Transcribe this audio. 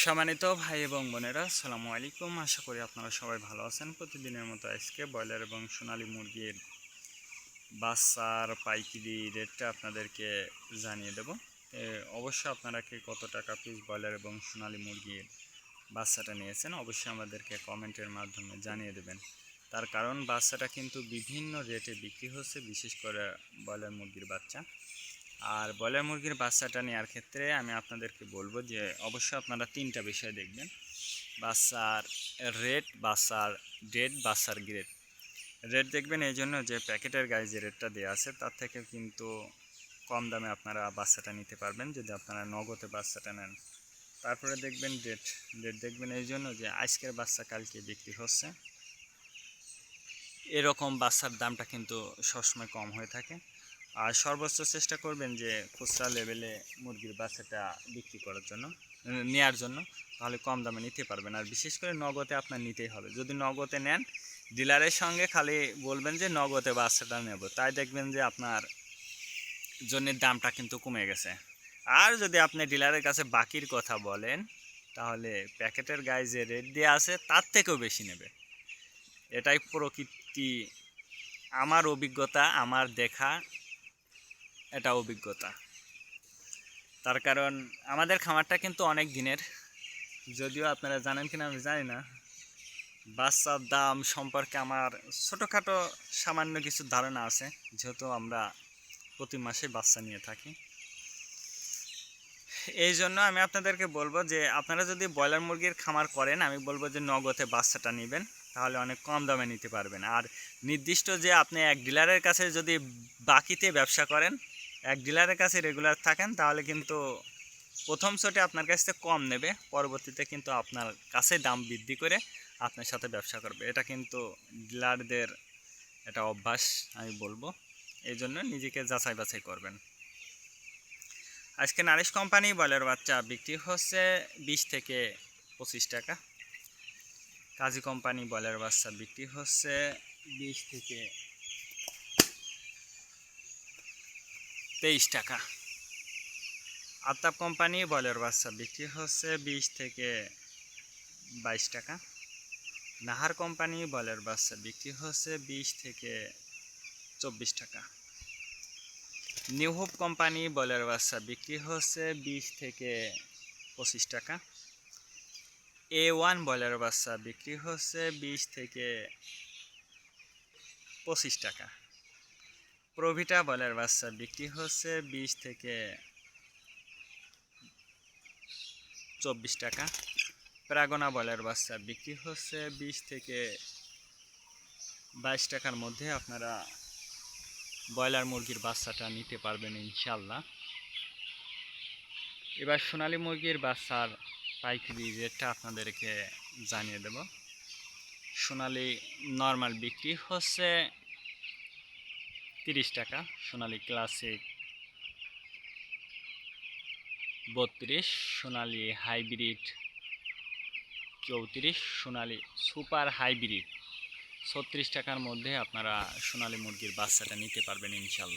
সম্মানিত ভাই এবং বোনেরা, আসসালামু আলাইকুম। আশা করি আপনারা সবাই ভালো আছেন। প্রতিদিনের মতো আজকে ব্রয়লার এবং সোনালী মুরগির বাচ্চার পাইকারি রেটটা আপনাদেরকে জানিয়ে দেব। অবশ্যই আপনারা কি কত টাকা পিস ব্রয়লার এবং সোনালী মুরগির বাচ্চাটা নিয়েছেন অবশ্যই আমাদেরকে কমেন্টের মাধ্যমে জানিয়ে দেবেন। তার কারণ বাচ্চাটা কিন্তু বিভিন্ন রেটে বিক্রি হচ্ছে, বিশেষ করে ব্রয়লার মুরগির বাচ্চা। আর ব্রয়লার মুরগির বাচ্চাটা নেওয়ার ক্ষেত্রে আমি আপনাদেরকে বলবো যে অবশ্যই আপনারা তিনটা বিষয় দেখবেন: বাচ্চার রেট, বাচ্চার ডেট, বাচ্চার গ্রেড। রেট দেখবেন এই জন্য যে প্যাকেটের গায়ে যে রেটটা দেওয়া আছে তার থেকে কিন্তু কম দামে আপনারা বাচ্চাটা নিতে পারবেন যদি আপনারা নগদে বাচ্চাটা নেন। তারপরে দেখবেন ডেট। ডেট দেখবেন এই জন্য যে আজকের বাচ্চা কালকে বিক্রি হচ্ছে, এরকম বাচ্চার দামটা কিন্তু সবসময় কম হয়ে থাকে। আর সর্বোচ্চ চেষ্টা করবেন যে খুচরা লেভেলে মুরগির বাচ্চাটা বিক্রি করার জন্য, নেওয়ার জন্য, তাহলে কম দামে নিতে পারবেন। আর বিশেষ করে নগদে আপনার নিতেই হবে। যদি নগদে নেন, ডিলারের সঙ্গে খালি বলবেন যে নগদে বাচ্চাটা নেব, তাই দেখবেন যে আপনার জন্য দামটা কিন্তু কমে গেছে। আর যদি আপনি ডিলারের কাছে বাকির কথা বলেন, তাহলে প্যাকেটের গায়ে যে রেট দেওয়া আছে তার থেকেও বেশি নেবে। এটাই প্রকৃতি, আমার অভিজ্ঞতা, আমার দেখা এটা অভিজ্ঞতা। তার কারণ আমাদের খামারটা কিন্তু অনেক দিনের, যদিও আপনারা জানেন কিনা আমি জানি না। বাচ্চার দাম সম্পর্কে আমার ছোটোখাটো সামান্য কিছু ধারণা আছে, যেহেতু আমরা প্রতি মাসে বাচ্চা নিয়ে থাকি। এই জন্য আমি আপনাদেরকে বলবো যে আপনারা যদি ব্রয়লার মুরগির খামার করেন, আমি বলবো যে নগদে বাচ্চাটা নেবেন, তাহলে অনেক কম দামে নিতে পারবেন। আর নির্দিষ্ট যে আপনি এক ডিলারের কাছে যদি বাকিতে ব্যবসা করেন, এক ডিলারের কাছে রেগুলার থাকেন, তাহলে কিন্তু প্রথম শটে আপনার কাছ থেকে কম নেবে, পরবর্তীতে কিন্তু আপনার কাছে দাম বৃদ্ধি করে আপনার সাথে ব্যবসা করবে। এটা কিন্তু ডিলারদের এটা অভ্যাস আমি বলবো। এই জন্য নিজেকে যাচাই বাছাই করবেন। আজকে নারিশ কোম্পানি ব্রয়লার বাচ্চা বিক্রি হচ্ছে 20 থেকে 25 টাকা। কাজী কোম্পানি ব্রয়লার বাচ্চা বিক্রি হচ্ছে 20 থেকে 23 টাকা। আফতাব কোম্পানি ব্রয়লার বাচ্চা বিক্রি হচ্ছে 20 থেকে 22 টাকা। নাহার কোম্পানি ব্রয়লার বাচ্চা বিক্রি হচ্ছে 20 থেকে 24 টাকা। নিউ হোপ কোম্পানি ব্রয়লার বাচ্চা বিক্রি হচ্ছে 20 থেকে 25 টাকা। A1 ব্রয়লার বাচ্চা বিক্রি হচ্ছে 20 থেকে 25 টাকা। প্রভিটা ব্রয়লার বাচ্চা বিক্রি হচ্ছে 20 থেকে 24 টাকা। প্রাগনা ব্রয়লার বাচ্চা বিক্রি হচ্ছে 20 থেকে 22 টাকার মধ্যে আপনারা ব্রয়লার মুরগির বাচ্চাটা নিতে পারবেন ইনশাল্লাহ। এবার সোনালী মুরগির বাচ্চার পাইকারি রেটটা আপনাদেরকে জানিয়ে দেব। সোনালী নর্মাল বিক্রি হচ্ছে 30 টাকা, সোনালী ক্লাসিক 32, সোনালী হাইব্রিড 34, সোনালী সুপার হাইব্রিড 36 টাকার মধ্যে আপনারা সোনালী মুরগির বাচ্চাটা নিতে পারবেন ইনশাল্লাহ।